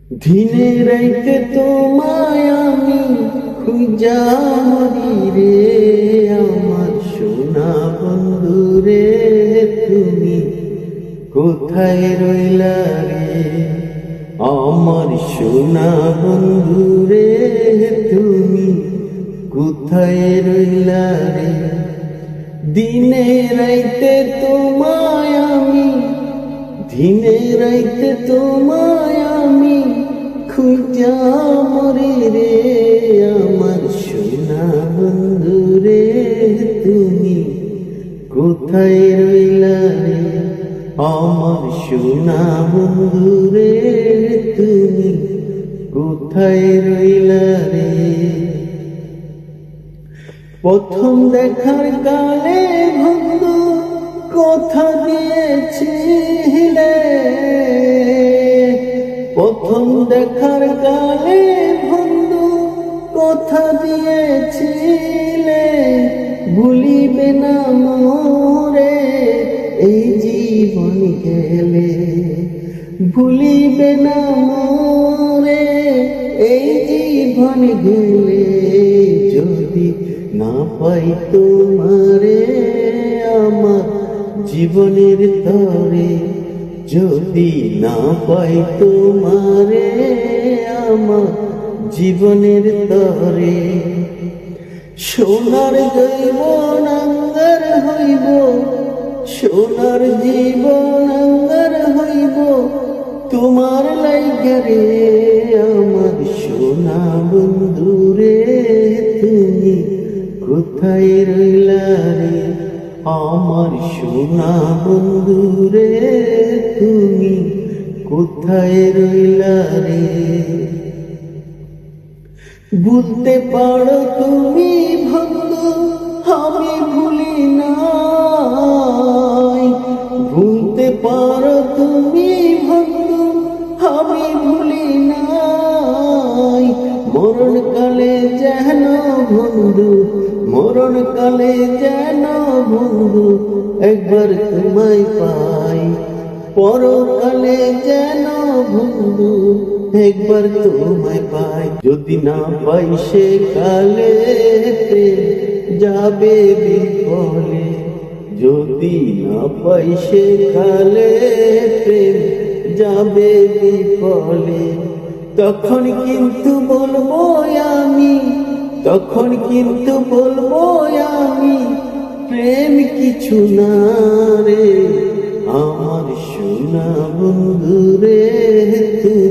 দিনে রাইতে তোমায় আমি খুঁজা মরি রে, আমার সোনা বন্ধু রে, তুমি কোথায় রইলা রে? আমার সোনা বন্ধু রে, তুমি কোথায় রইলা রে? দিনে রাইতে তোমায় আমি, দিনে রাইতে তোমায় আমি খুঁজা মরি রে, আমার সোনা বন্ধু রে, তুমি কোথায় রইলা রে? আমার সোনা বন্ধু রে, তুমি কোথায় রইলা রে? প্রথম দেখার কালে বন্ধু কথা দিয়েছিলে, প্রথম দেখার কালে বন্ধু কথা দিয়েছিলে, ভুলিবে না মোরে এই জীবন গেলে, ভুলিবে না মোরে এই জীবন গেলে, যদি না পাই তোমারে আমার জীবনের তরে, যদি না পাই তোমারে আমার জীবনের তরে। সোনার জীবন আঙ্গার হইব, সোনার জীবন আঙ্গার হইব তোমার লাইগা রে, আমার সোনা বন্ধু রে, তুমি কোথায় রইলা রে? আমার সোনা বন্ধু রে, তুমি কোথায় রইলা রে? ভুলতে পারো তুমি বন্ধু, আমি ভুলি নাই, ভুলতে পারো তুমি বন্ধু, আমি ভুলি নাই, মরণ কালে যেন বন্ধু, মরণ কালে যেন বন্ধু একবার তোমায় পাই, পরকালে যেন বন্ধু একবার তোমায় পাই। যদি না পাই সে কালে যাবে বিফলে, যদি না পাই সে কালে যাবে বিফলে, তখন কিন্তু বলবো আমি, তখন কিন্তু বলবো আমি, প্রেম কিছু না রে, আমার সোনা বন্ধু রে, তুমি